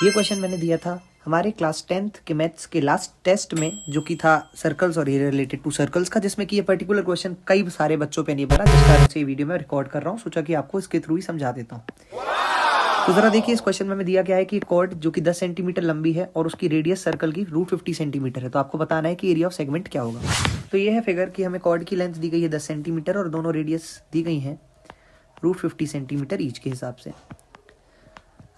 ये क्वेश्चन मैंने दिया था हमारे क्लास 10th के मैथ्स के लास्ट टेस्ट में, जो कि था सर्कल्स और ये रिलेटेड टू सर्कल्स का, जिसमें कि ये पर्टिकुलर क्वेश्चन कई सारे बच्चों पे नहीं बना, जिस कारण से ये वीडियो में रिकॉर्ड कर रहा हूँ। सोचा कि आपको इसके थ्रू ही समझा देता हूँ। तो जरा देखिए, इस क्वेश्चन में हमें दिया गया है कि कॉर्ड जो कि 10 सेंटीमीटर लंबी है और उसकी रेडियस सर्कल की √50 सेंटीमीटर है। तो आपको बताना है कि एरिया ऑफ सेगमेंट क्या होगा। तो ये है फिगर कि हमें कॉर्ड की लेंथ दी गई है 10 सेंटीमीटर और दोनों रेडियस दी गई हैं √50 सेंटीमीटर ईच के हिसाब से।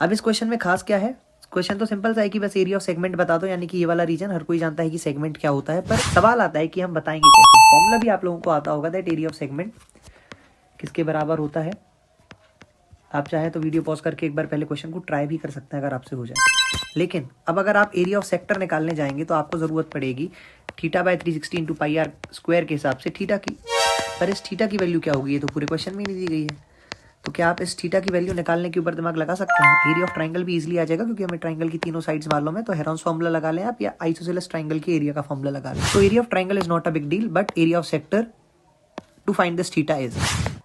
अब इस क्वेश्चन में खास क्या है? क्वेश्चन तो सिंपल सा है कि बस एरिया ऑफ सेगमेंट बता दो, यानी कि ये वाला रीजन हर कोई जानता है कि सेगमेंट क्या होता है, पर सवाल आता है कि हम बताएंगे कैसे। फॉर्मूला भी आप लोगों को आता होगा दैट एरिया ऑफ सेगमेंट किसके बराबर होता है। आप चाहे तो वीडियो पॉज करके एक बार पहले क्वेश्चन को ट्राई भी कर सकते हैं अगर आपसे हो जाए। लेकिन अब अगर आप एरिया ऑफ सेक्टर निकालने जाएंगे तो आपको जरूरत पड़ेगी θ/360 इंटू πr स्क्वायर के हिसाब से थीटा की। पर इस थीटा की वैल्यू क्या होगी, ये तो पूरे क्वेश्चन में नहीं दी गई है। तो क्या आप इस थीटा की वैल्यू निकालने के ऊपर दिमाग लगा सकते हैं? एरिया ऑफ ट्राइंगल भी इजीली आ जाएगा क्योंकि हमें ट्राइंगल की तीनों साइड्स मालूम है। तो हेरोन्स फॉर्मूला लगा लें आप, या आइसोसेलेस ट्राइंगल के एरिया का फॉर्मूला लगा लें। तो area of triangle is not a big deal, but area of sector to find this theta is.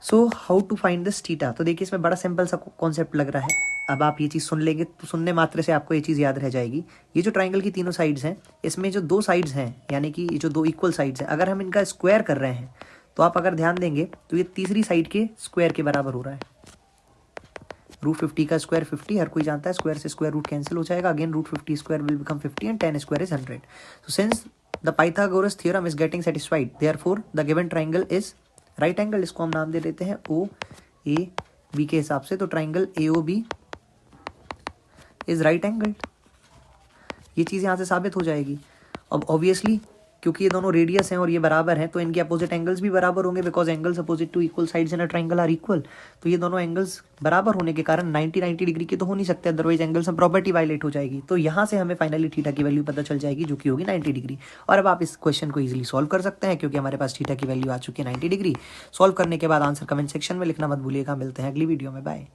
So how to find this theta? तो देखिए, इसमें बड़ा सिंपल सा कॉन्सेप्ट लग रहा है। अब आप ये चीज़ सुन लेंगे तो सुनने मात्र से आपको ये चीज़ याद रह जाएगी। ये जो ट्राइंगल की तीनों साइड्स हैं, इसमें जो दो साइड्स हैं, यानी कि ये जो दो इक्वल साइड्स हैं, अगर हम इनका स्क्वायर कर रहे हैं तो आप अगर ध्यान देंगे तो ये तीसरी साइड के स्क्वायर के बराबर हो रहा है। √50 का स्क्वायर 50, हर कोई जानता है स्क्वायर से स्क्वायर रूट कैंसिल हो जाएगा। Again √50 square will become 50 and 10 square is 100। So since the Pythagoras theorem is getting satisfied, therefore the given triangle is right angle. इसको हम नाम दे देते हैं OAB के हिसाब से। तो triangle AOB is right angle. ये चीज़ यहाँ से साबित हो जाएगी। अब ऑब्वियसली क्योंकि ये दोनों रेडियस हैं और ये बराबर हैं, तो इनके अपोजिट एंगल्स भी बराबर होंगे, because angles opposite to equal sides in a triangle are equal. तो ये दोनों एंगल्स बराबर होने के कारण 90 डिग्री के तो हो नहीं सकते, अदरवाइज एंगल्स में प्रॉपर्टी वायलेट हो जाएगी। तो यहाँ से हमें फाइनली थीटा की वैल्यू पता चल जाएगी, जो कि होगी 90 डिग्री। और अब आप इस क्वेश्चन को इजीली सॉल्व कर सकते हैं क्योंकि हमारे पास थीटा की वैल्यू आ चुकी है 90 डिग्री। सॉल्व करने के बाद आंसर कमेंट सेक्शन में लिखना मत भूलिएगा। मिलते हैं अगली वीडियो में, बाय।